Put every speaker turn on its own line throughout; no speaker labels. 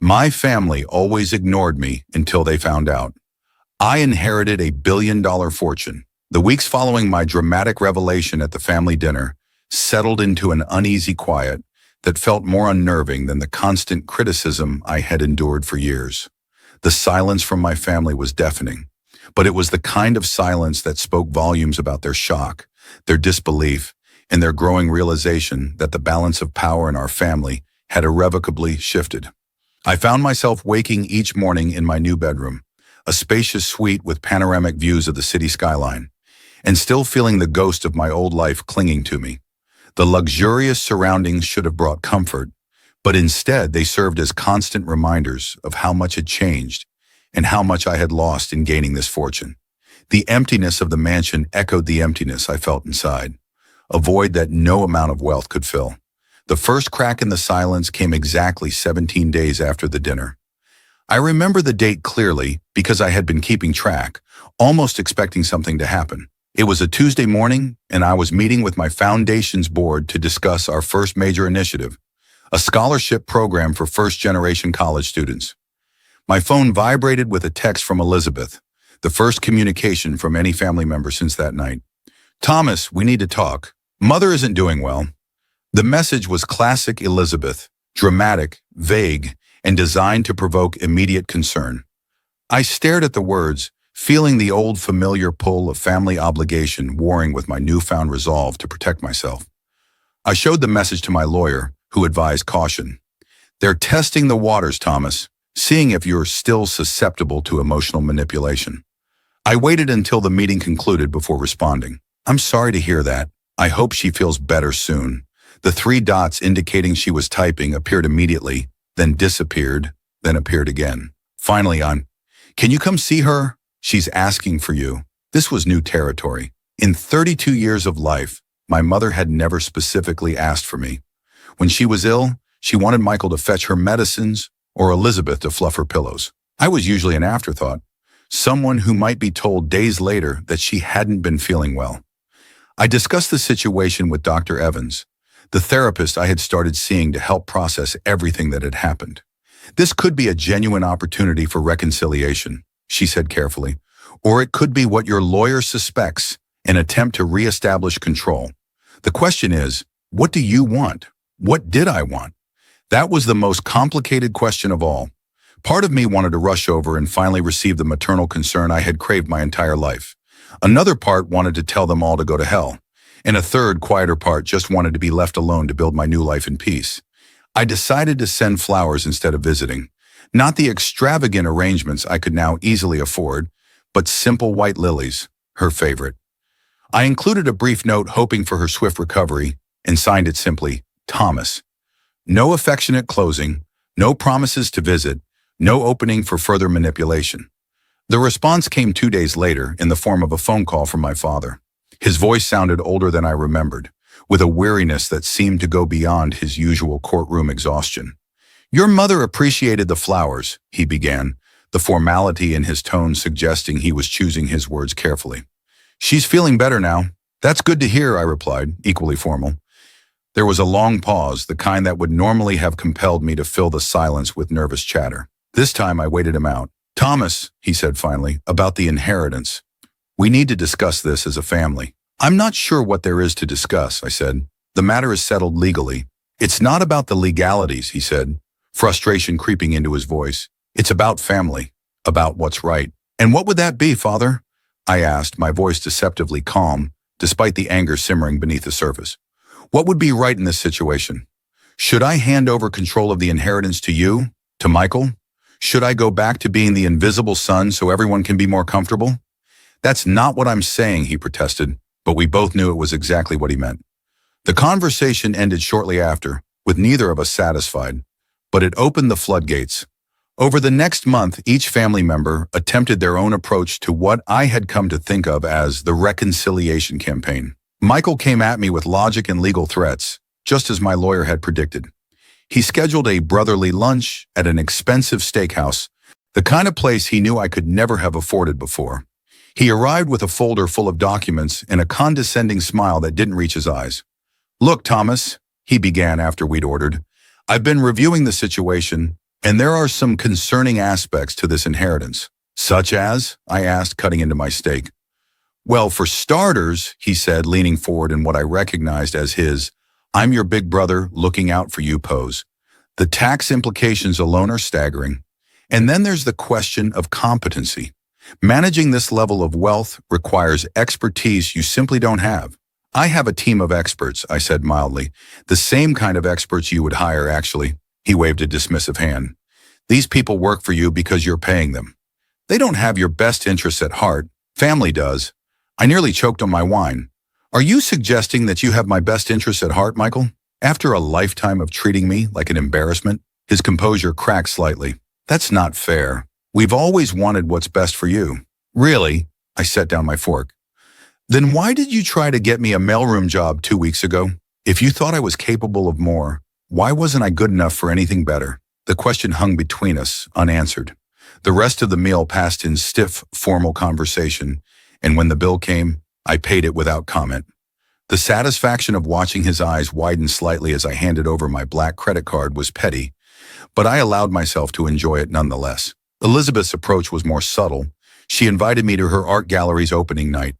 My family always ignored me until they found out. I inherited a billion-dollar fortune. The weeks following my dramatic revelation at the family dinner settled into an uneasy quiet that felt more unnerving than the constant criticism I had endured for years. The silence from my family was deafening, but it was the kind of silence that spoke volumes about their shock, their disbelief, and their growing realization that the balance of power in our family had irrevocably shifted. I found myself waking each morning in my new bedroom, a spacious suite with panoramic views of the city skyline, and still feeling the ghost of my old life clinging to me. The luxurious surroundings should have brought comfort, but instead they served as constant reminders of how much had changed and how much I had lost in gaining this fortune. The emptiness of the mansion echoed the emptiness I felt inside, a void that no amount of wealth could fill. The first crack in the silence came exactly 17 days after the dinner. I remember the date clearly because I had been keeping track, almost expecting something to happen. It was a Tuesday morning, and I was meeting with my foundation's board to discuss our first major initiative, a scholarship program for first-generation college students. My phone vibrated with a text from Elizabeth, the first communication from any family member since that night. "Thomas, we need to talk. Mother isn't doing well." The message was classic Elizabeth, dramatic, vague, and designed to provoke immediate concern. I stared at the words, feeling the old familiar pull of family obligation warring with my newfound resolve to protect myself. I showed the message to my lawyer, who advised caution. "They're testing the waters, Thomas, seeing if you're still susceptible to emotional manipulation." I waited until the meeting concluded before responding. "I'm sorry to hear that. I hope she feels better soon." The 3 dots indicating she was typing appeared immediately, then disappeared, then appeared again. Finally, "Can you come see her? She's asking for you." This was new territory. In 32 years of life, my mother had never specifically asked for me. When she was ill, she wanted Michael to fetch her medicines or Elizabeth to fluff her pillows. I was usually an afterthought, someone who might be told days later that she hadn't been feeling well. I discussed the situation with Dr. Evans, the therapist I had started seeing to help process everything that had happened. "This could be a genuine opportunity for reconciliation," she said carefully, "or it could be what your lawyer suspects, an attempt to reestablish control. The question is, what do you want? What did I want?" That was the most complicated question of all. Part of me wanted to rush over and finally receive the maternal concern I had craved my entire life. Another part wanted to tell them all to go to hell. And a third, quieter part just wanted to be left alone to build my new life in peace. I decided to send flowers instead of visiting. Not the extravagant arrangements I could now easily afford, but simple white lilies, her favorite. I included a brief note hoping for her swift recovery and signed it simply, Thomas. No affectionate closing, no promises to visit, no opening for further manipulation. The response came 2 days later in the form of a phone call from my father. His voice sounded older than I remembered, with a weariness that seemed to go beyond his usual courtroom exhaustion. "Your mother appreciated the flowers," he began, the formality in his tone suggesting he was choosing his words carefully. "She's feeling better now." "That's good to hear," I replied, equally formal. There was a long pause, the kind that would normally have compelled me to fill the silence with nervous chatter. This time I waited him out. "Thomas," he said finally, "about the inheritance. We need to discuss this as a family." "I'm not sure what there is to discuss," I said. "The matter is settled legally." "It's not about the legalities," he said, frustration creeping into his voice. "It's about family, about what's right." "And what would that be, Father?" I asked, my voice deceptively calm, despite the anger simmering beneath the surface. "What would be right in this situation? Should I hand over control of the inheritance to you, to Michael? Should I go back to being the invisible son so everyone can be more comfortable?" "That's not what I'm saying," he protested, but we both knew it was exactly what he meant. The conversation ended shortly after, with neither of us satisfied, but it opened the floodgates. Over the next month, each family member attempted their own approach to what I had come to think of as the reconciliation campaign. Michael came at me with logic and legal threats, just as my lawyer had predicted. He scheduled a brotherly lunch at an expensive steakhouse, the kind of place he knew I could never have afforded before. He arrived with a folder full of documents and a condescending smile that didn't reach his eyes. "Look, Thomas," he began after we'd ordered, "I've been reviewing the situation, And there are some concerning aspects to this inheritance. Such as? I asked, cutting into my steak. Well, for starters, he said, leaning forward in what I recognized as his "I'm your big brother looking out for you" pose. The tax implications alone are staggering. And then there's the question of competency. Managing this level of wealth requires expertise you simply don't have. I have a team of experts, I said mildly. The same kind of experts you would hire, actually. He waved a dismissive hand. These people work for you because you're paying them. They don't have your best interests at heart. Family does. I nearly choked on my wine. Are you suggesting that you have my best interests at heart, Michael? After a lifetime of treating me like an embarrassment, his composure cracked slightly. That's not fair. We've always wanted what's best for you. Really? I set down my fork. Then why did you try to get me a mailroom job 2 weeks ago? If you thought I was capable of more, why wasn't I good enough for anything better? The question hung between us, unanswered. The rest of the meal passed in stiff, formal conversation, and when the bill came, I paid it without comment. The satisfaction of watching his eyes widen slightly as I handed over my black credit card was petty, but I allowed myself to enjoy it nonetheless. Elizabeth's approach was more subtle. She invited me to her art gallery's opening night,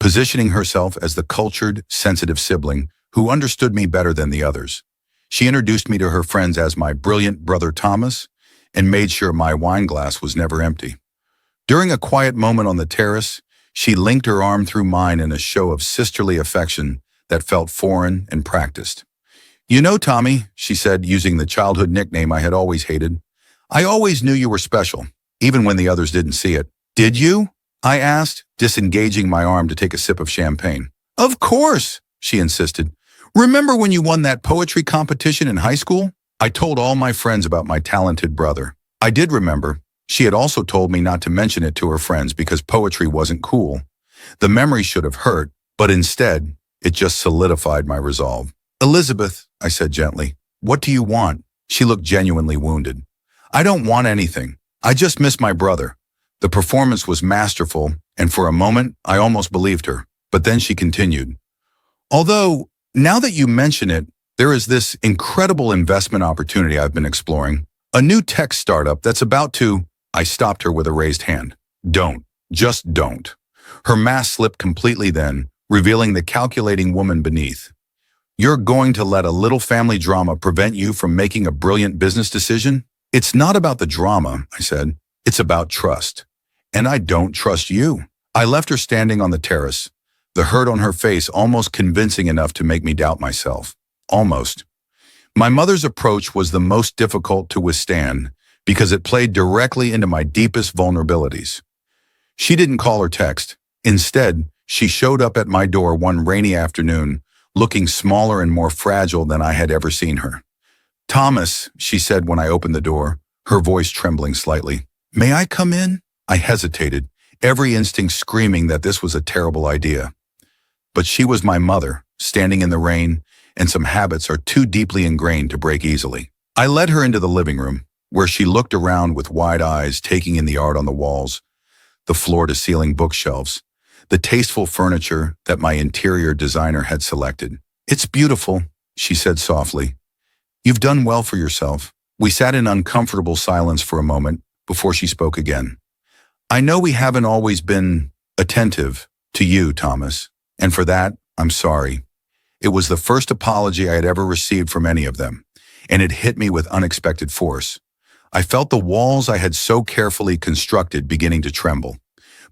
positioning herself as the cultured, sensitive sibling who understood me better than the others. She introduced me to her friends as my brilliant brother Thomas and made sure my wine glass was never empty. During a quiet moment on the terrace, she linked her arm through mine in a show of sisterly affection that felt foreign and practiced. "You know, Tommy," she said, using the childhood nickname I had always hated, "I always knew you were special, even when the others didn't see it." "Did you?" I asked, disengaging my arm to take a sip of champagne. "Of course," she insisted. "Remember when you won that poetry competition in high school?" I told all my friends about my talented brother. I did remember. She had also told me not to mention it to her friends because poetry wasn't cool. The memory should have hurt, but instead, it just solidified my resolve. "Elizabeth," I said gently, "what do you want?" She looked genuinely wounded. "I don't want anything. I just miss my brother." The performance was masterful, and for a moment, I almost believed her. But then she continued, "Although, now that you mention it, there is this incredible investment opportunity I've been exploring. A new tech startup that's about to—" I stopped her with a raised hand. "Don't. Just don't." Her mask slipped completely then, revealing the calculating woman beneath. "You're going to let a little family drama prevent you from making a brilliant business decision?" "It's not about the drama," I said. "It's about trust. And I don't trust you." I left her standing on the terrace, the hurt on her face almost convincing enough to make me doubt myself. Almost. My mother's approach was the most difficult to withstand because it played directly into my deepest vulnerabilities. She didn't call or text. Instead, she showed up at my door one rainy afternoon, looking smaller and more fragile than I had ever seen her. "Thomas," she said when I opened the door, her voice trembling slightly. "May I come in?" I hesitated, every instinct screaming that this was a terrible idea. But she was my mother, standing in the rain, and some habits are too deeply ingrained to break easily. I led her into the living room, where she looked around with wide eyes, taking in the art on the walls, the floor-to-ceiling bookshelves, the tasteful furniture that my interior designer had selected. "It's beautiful," she said softly. "You've done well for yourself." We sat in uncomfortable silence for a moment before she spoke again. "I know we haven't always been attentive to you, Thomas, and for that, I'm sorry." It was the first apology I had ever received from any of them, and it hit me with unexpected force. I felt the walls I had so carefully constructed beginning to tremble.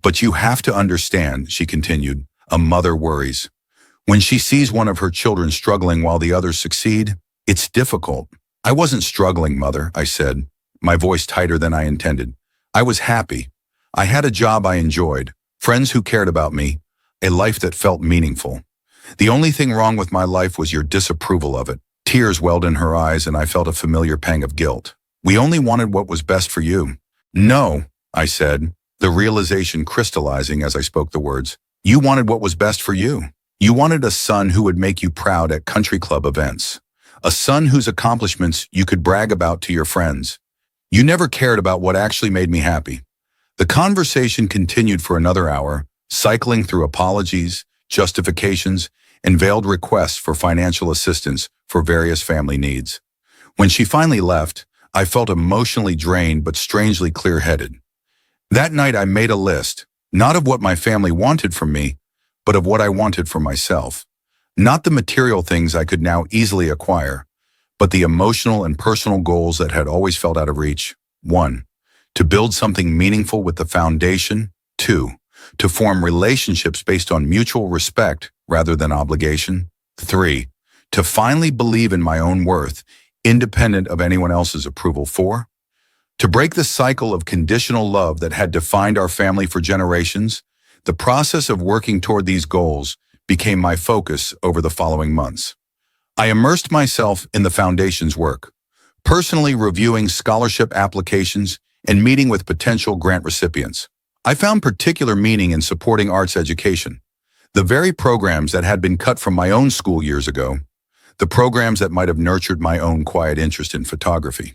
"But you have to understand," she continued, "a mother worries. When she sees one of her children struggling while the others succeed, it's difficult." "I wasn't struggling, Mother," I said, my voice tighter than I intended. "I was happy. I had a job I enjoyed, friends who cared about me, a life that felt meaningful. The only thing wrong with my life was your disapproval of it." Tears welled in her eyes, and I felt a familiar pang of guilt. "We only wanted what was best for you." "No," I said, the realization crystallizing as I spoke the words. "You wanted what was best for you. You wanted a son who would make you proud at country club events. A son whose accomplishments you could brag about to your friends. You never cared about what actually made me happy." The conversation continued for another hour, cycling through apologies, justifications, and veiled requests for financial assistance for various family needs. When she finally left, I felt emotionally drained but strangely clear-headed. That night I made a list, not of what my family wanted from me, but of what I wanted for myself. Not the material things I could now easily acquire, but the emotional and personal goals that had always felt out of reach. 1. To build something meaningful with the foundation. 2. To form relationships based on mutual respect rather than obligation. 3. To finally believe in my own worth, independent of anyone else's approval. 4. To break the cycle of conditional love that had defined our family for generations. The process of working toward these goals became my focus over the following months. I immersed myself in the foundation's work, personally reviewing scholarship applications and meeting with potential grant recipients. I found particular meaning in supporting arts education, the very programs that had been cut from my own school years ago, the programs that might have nurtured my own quiet interest in photography.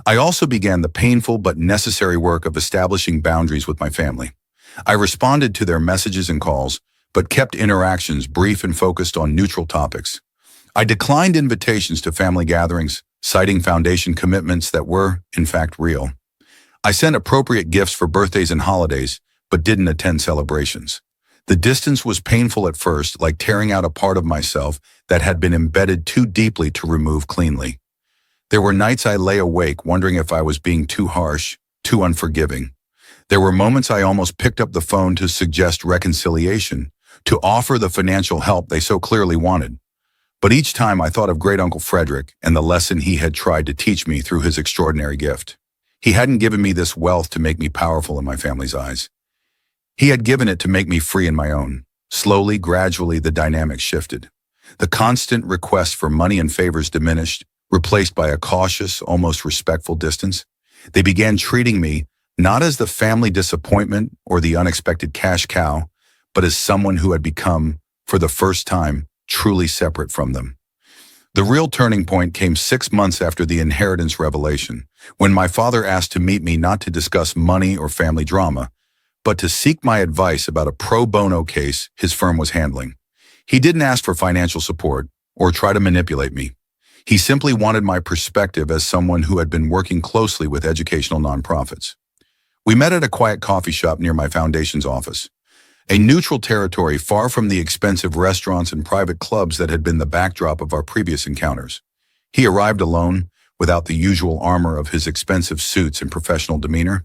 I also began the painful but necessary work of establishing boundaries with my family. I responded to their messages and calls, but kept interactions brief and focused on neutral topics. I declined invitations to family gatherings, citing foundation commitments that were, in fact, real. I sent appropriate gifts for birthdays and holidays, but didn't attend celebrations. The distance was painful at first, like tearing out a part of myself that had been embedded too deeply to remove cleanly. There were nights I lay awake wondering if I was being too harsh, too unforgiving. There were moments I almost picked up the phone to suggest reconciliation, to offer the financial help they so clearly wanted. But each time I thought of Great Uncle Frederick and the lesson he had tried to teach me through his extraordinary gift. He hadn't given me this wealth to make me powerful in my family's eyes. He had given it to make me free in my own. Slowly, gradually, the dynamic shifted. The constant request for money and favors diminished, replaced by a cautious, almost respectful distance. They began treating me not as the family disappointment or the unexpected cash cow, but as someone who had become, for the first time, truly separate from them. The real turning point came 6 months after the inheritance revelation, when my father asked to meet me not to discuss money or family drama, but to seek my advice about a pro bono case his firm was handling. He didn't ask for financial support or try to manipulate me. He simply wanted my perspective as someone who had been working closely with educational nonprofits. We met at a quiet coffee shop near my foundation's office, a neutral territory far from the expensive restaurants and private clubs that had been the backdrop of our previous encounters. He arrived alone, without the usual armor of his expensive suits and professional demeanor.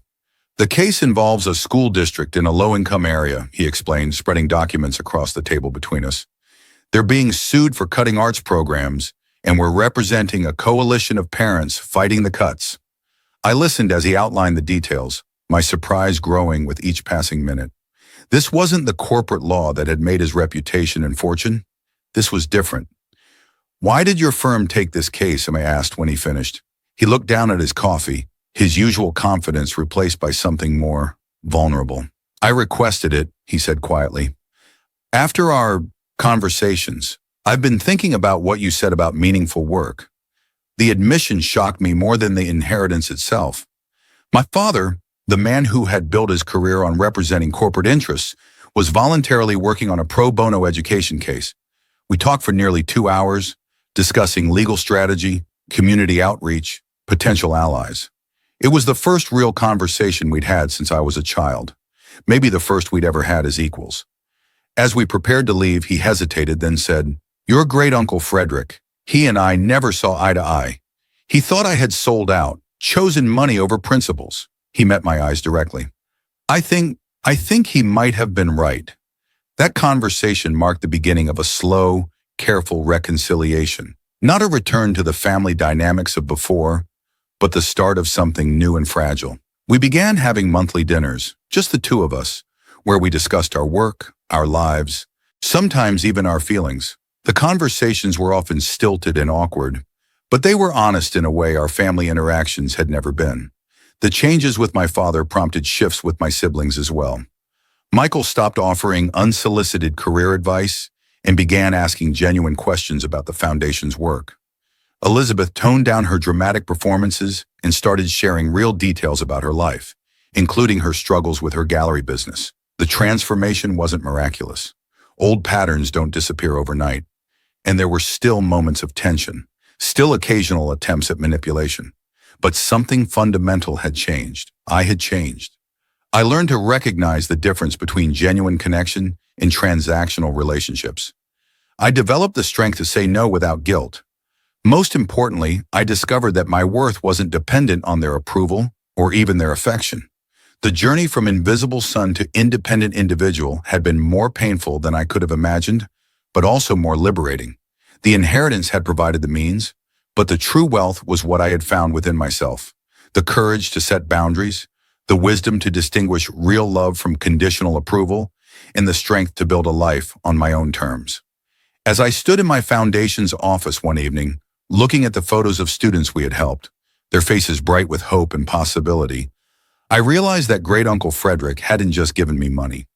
The case involves a school district in a low-income area, he explained, spreading documents across the table between us. They're being sued for cutting arts programs, and we're representing a coalition of parents fighting the cuts. I listened as he outlined the details, my surprise growing with each passing minute. This wasn't the corporate law that had made his reputation and fortune. This was different. "Why did your firm take this case?" I asked when he finished. He looked down at his coffee, his usual confidence replaced by something more vulnerable. "I requested it," he said quietly. "After our conversations, I've been thinking about what you said about meaningful work. The admission shocked me more than the inheritance itself. My father, the man who had built his career on representing corporate interests, was voluntarily working on a pro bono education case. We talked for nearly 2 hours, discussing legal strategy, community outreach, potential allies. It was the first real conversation we'd had since I was a child, maybe the first we'd ever had as equals. As we prepared to leave, he hesitated, then said, "Your great Uncle Frederick, he and I never saw eye to eye. He thought I had sold out, chosen money over principles." He met my eyes directly. I think he might have been right. That conversation marked the beginning of a slow, careful reconciliation. Not a return to the family dynamics of before, but the start of something new and fragile. We began having monthly dinners, just the two of us, where we discussed our work, our lives, sometimes even our feelings. The conversations were often stilted and awkward, but they were honest in a way our family interactions had never been. The changes with my father prompted shifts with my siblings as well. Michael stopped offering unsolicited career advice and began asking genuine questions about the foundation's work. Elizabeth toned down her dramatic performances and started sharing real details about her life, including her struggles with her gallery business. The transformation wasn't miraculous. Old patterns don't disappear overnight, and there were still moments of tension, still occasional attempts at manipulation. But something fundamental had changed. I had changed. I learned to recognize the difference between genuine connection and transactional relationships. I developed the strength to say no without guilt. Most importantly, I discovered that my worth wasn't dependent on their approval or even their affection. The journey from invisible son to independent individual had been more painful than I could have imagined, but also more liberating. The inheritance had provided the means, but the true wealth was what I had found within myself. The courage to set boundaries, the wisdom to distinguish real love from conditional approval, and the strength to build a life on my own terms. As I stood in my foundation's office one evening, looking at the photos of students we had helped, their faces bright with hope and possibility, I realized that Great Uncle Frederick hadn't just given me money.